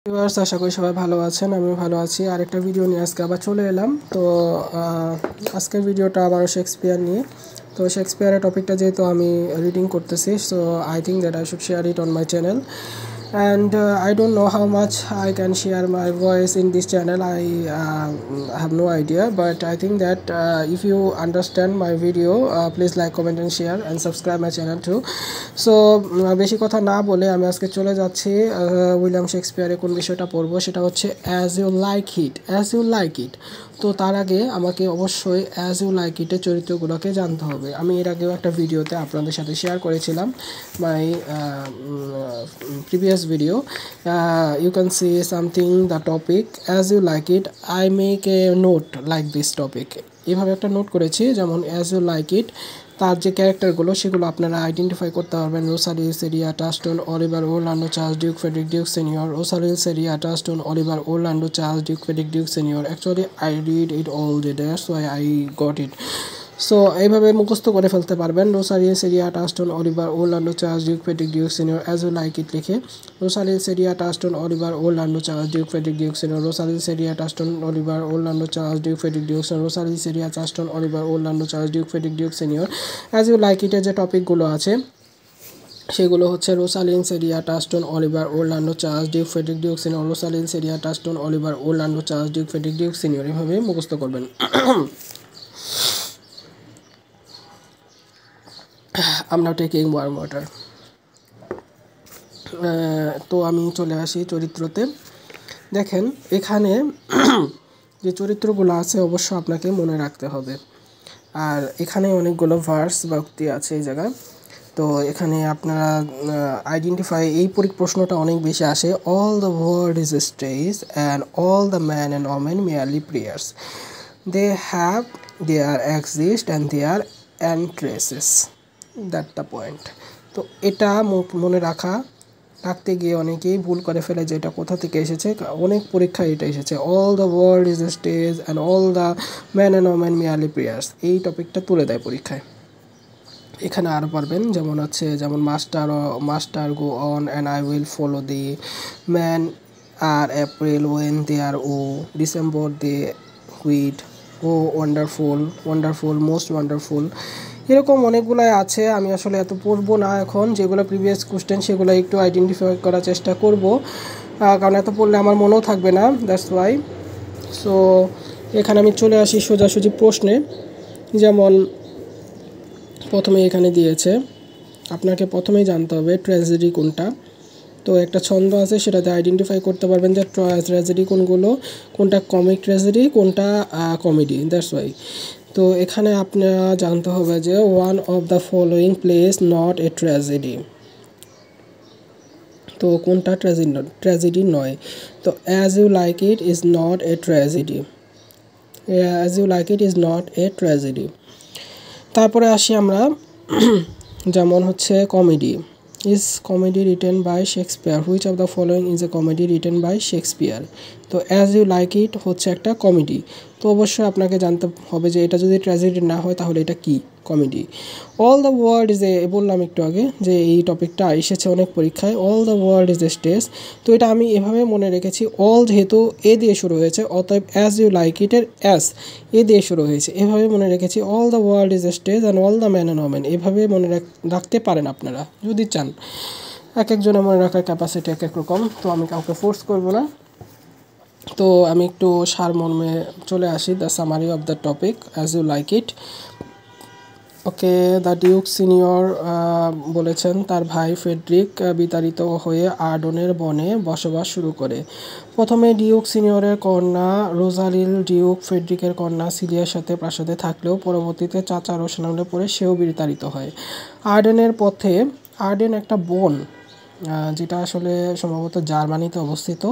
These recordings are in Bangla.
ভিউয়ার্স আশা করি সবাই ভালো আছেন। আমিও ভালো আছি। আরেকটা ভিডিও নিয়ে আজকে আবার চলে এলাম। তো আজকের ভিডিওটা আবারও শেক্সপিয়ার নিয়ে। তো শেক্সপিয়ারের টপিকটা যেহেতু আমি রিডিং করতেছি, so I think that I should share it on my channel. And I don't know how much I can share my voice in this channel. I have no idea, but I think that if you understand my video, please like, comment and share and subscribe my channel too. So বেশি কথা না বলে আমি আজকে চলে যাচ্ছি উইলিয়াম শেক্সপিয়ারের কোন বিষয়টা পড়বো, সেটা হচ্ছে as you like it. As you like it. তো তার আগে আমাকে অবশ্যই অ্যাজ ইউ লাইক ইটের চরিত্রগুলোকে জানতে হবে। আমি এর আগেও একটা ভিডিওতে আপনাদের সাথে শেয়ার করেছিলাম মাই previous video. You can see something the topic as you like it. I make a note like this topic. এভাবে একটা নোট করেছি, যেমন অ্যাজ ইউ লাইক ইট, তার যে ক্যারেক্টারগুলো সেগুলো আপনারা আইডেন্টিফাই করতে পারবেন। Rosalind Celia Touchstone Oliver Orlando Charles Duke Frederick Duke Senior. Rosalind Celia Touchstone Oliver Orlando Charles Duke Frederick Duke Senior. Actually I read it all day, that's why I got it. So এইভাবে মুখস্থ করে ফেলতে পারবেন। Rosalind Celia Touchstone Oliver Orlando Charles Duke Frederick Duke Senior As you like It লিখে Rosalind Celia Touchstone Oliver Orlando Charles Duke Frederick Duke Senior. Rosalind Celia Touchstone Oliver Orlando Charles Duke Frederick Duke Senior. Rosalind Celia Touchstone Oliver Orlando Charles Duke Frederick Duke Senior. As you Like ইটের যে টপিকগুলো আছে সেগুলো হচ্ছে Rosalind Celia Touchstone Oliver Orlando Charles Duke Frederick Duke Senior. Rosalind Celia Touchstone Oliver Orlando Charles Duke Frederick Duke Senior. এভাবে মুখস্থ করবেন। I'm now taking warm water. তো আমি চলে আসি চরিত্রতে। দেখেন এখানে যে চরিত্রগুলো আছে অবশ্য আপনাকে মনে রাখতে হবে। আর এখানে অনেকগুলো ভার্স বা উক্তি আছে এই জায়গায়। তো এখানে আপনারা আইডেন্টিফাই, এই প্রশ্নটা অনেক বেশি আসে। All the world is a stage and all the man and women merely players. They have, they are exits and they are entrances. That the point. তো এটা মনে রাখতে গিয়ে অনেকেই ভুল করে ফেলে যে এটা কোথা থেকে এসেছে। অনেক পরীক্ষায় এটা এসেছে, all the world is a stage and all the man and women merely players. এই টপিকটা তুলে দেয় পরীক্ষায়। এখানে আরও পারবেন, যেমন master go on and I will follow the man are April when they are O December they wit O wonderful most wonderful. এরকম অনেকগুলাই আছে। আমি আসলে এত পড়বো না এখন। যেগুলো প্রিভিয়াস কোশ্চেন সেগুলো একটু আইডেন্টিফাই করার চেষ্টা করব, কারণ এত পড়লে আমার মনেও থাকবে না, দ্যাটস ওয়াই। সো এখানে আমি চলে আসি সোজাসুজি প্রশ্নে। যেমন প্রথমে এখানে দিয়েছে, আপনাকে প্রথমেই জানতে হবে ট্র্যাজেডি কোনটা। তো একটা ছন্দ আছে, সেটাতে আইডেন্টিফাই করতে পারবেন যে ট্র্যাজেডি কোনগুলো, কোনটা কমিক ট্র্যাজেডি, কোনটা কমেডি, দ্যাটস ওয়াই। তো এখানে আপনারা জানতে হবে যে one of the following plays not a tragedy. তো কোনটা ট্র্যাজেডি নয়। তো as you like it is not a tragedy. As you like it is not a tragedy. তারপরে আসি আমরা, যেমন হচ্ছে comedy. Is comedy written by Shakespeare. Which of the following is a comedy written by Shakespeare. তো অ্যাজ ইউ লাইক ইট হচ্ছে একটা কমেডি। তো অবশ্যই আপনাকে জানতে হবে যে এটা যদি ট্র্যাজেডি না হয় তাহলে এটা কি, comedy. All the world is এ, বললাম একটু আগে যে এই টপিকটা এসেছে অনেক পরীক্ষায়। All the world is a stage. তো এটা আমি এভাবে মনে রেখেছি, অল যেহেতু এ দিয়ে শুরু হয়েছে, অতএব অ্যাজ ইউ লাইক ইটের অ্যাজ এ দিয়ে শুরু হয়েছে, এভাবে মনে রেখেছি। All the world is a stage and all the man and women. এভাবে মনে রাখতে পারেন আপনারা যদি চান। এক একজনের মনে রাখার ক্যাপাসিটি এক এক রকম, তো আমি কাউকে ফোর্স করব না। তো আমি একটু সারমর্মে চলে আসি, the summary of the topic as you like it. Okay, the duke senior বলেছেন তার ভাই ফ্রেডরিক বিতাড়িত হয়ে আর্ডনের বনে বসবাস শুরু করে। প্রথমে ডিউক সিনিয়রের কন্যা রোজালিল ডিউক ফ্রেডরিকের কন্যা সিলিয়ার সাথে প্রাসাদে থাকলেও পরবর্তীতে চাচা রোশনালে পড়ে সেও বিতাড়িত হয়। আর্ডেন একটা বন, যেটা আসলে সম্ভবত জার্মানিতে অবস্থিত।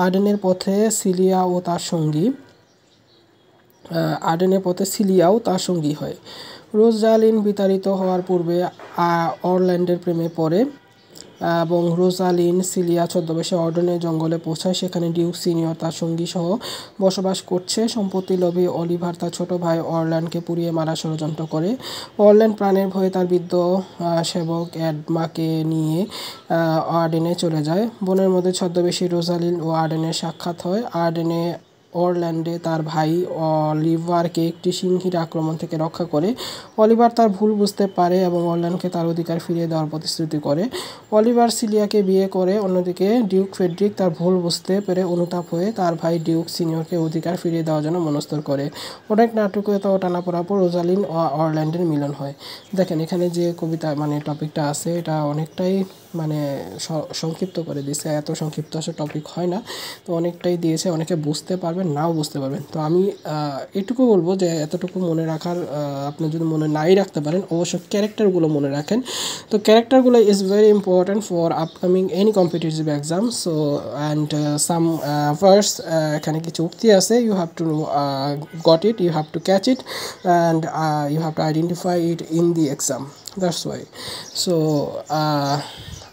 আর্ডেনের পথে সিলিয়াও তার সঙ্গী হয়। রোজালিন বিতাড়িত হওয়ার পূর্বে অরল্যান্ডের প্রেমে পড়ে। এবং রোজালিন সিলিয়া ছদ্মবেশে অর্ডনের জঙ্গলে পৌঁছায়। সেখানে ডিউক সিনিয়র তার সঙ্গী সহ বসবাস করছে। সম্পত্তি লোভী অলিভার তার ছোট ভাই অরল্যান্ডকে পুড়িয়ে মারা ষড়যন্ত্র করে। অরল্যান্ড প্রাণের ভয়ে তার বৃদ্ধ সেবক এডমাকে নিয়ে আর্ডেনে চলে যায়। বনের মধ্যে ছদ্মবেশী রোজালিন ও আর্ডেনের সাক্ষাৎ হয়। আর্ডেনে অরল্যান্ডে তার ভাই অলিভারকে একটি সিংহীর আক্রমণ থেকে রক্ষা করে। অলিভার তার ভুল বুঝতে পারে এবং অরল্যান্ডকে তার অধিকার ফিরিয়ে দেওয়ার প্রতিশ্রুতি করে। অলিভার সিলিয়াকে বিয়ে করে। অন্যদিকে ডিউক ফ্রেডরিক তার ভুল বুঝতে পেরে অনুতাপ হয়ে তার ভাই ডিউক সিনিয়রকে অধিকার ফিরিয়ে দেওয়ার জন্য মনস্থির করে। অনেক নাটকীয়তা ও টানাপোড়ার পর রোজালিন ও অরল্যান্ডের মিলন হয়। দেখেন এখানে যে কবিতা মানে টপিকটা আছে এটা অনেকটাই মানে সংক্ষিপ্ত করে দিয়েছে। এত সংক্ষিপ্ত আসলে টপিক হয় না, তো অনেকটাই দিয়েছে। অনেকে বুঝতে পারবেন, নাও বুঝতে পারবেন। তো আমি এটুকু বলবো যে এতটুকু মনে রাখার আপনি যদি মনে নাই রাখতে পারেন অবশ্যই ক্যারেক্টারগুলো মনে রাখেন। তো ক্যারেক্টারগুলো is very important for upcoming any competitive exam. So and some verse, এখানে কিছু উক্তি আছে, you have to got it, you have to catch it and you have to identify it in the exam. That's why. So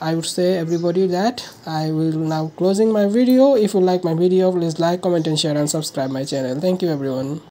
I would say everybody that I will now closing my video. If you like my video, please like, comment and share and subscribe my channel. Thank you everyone.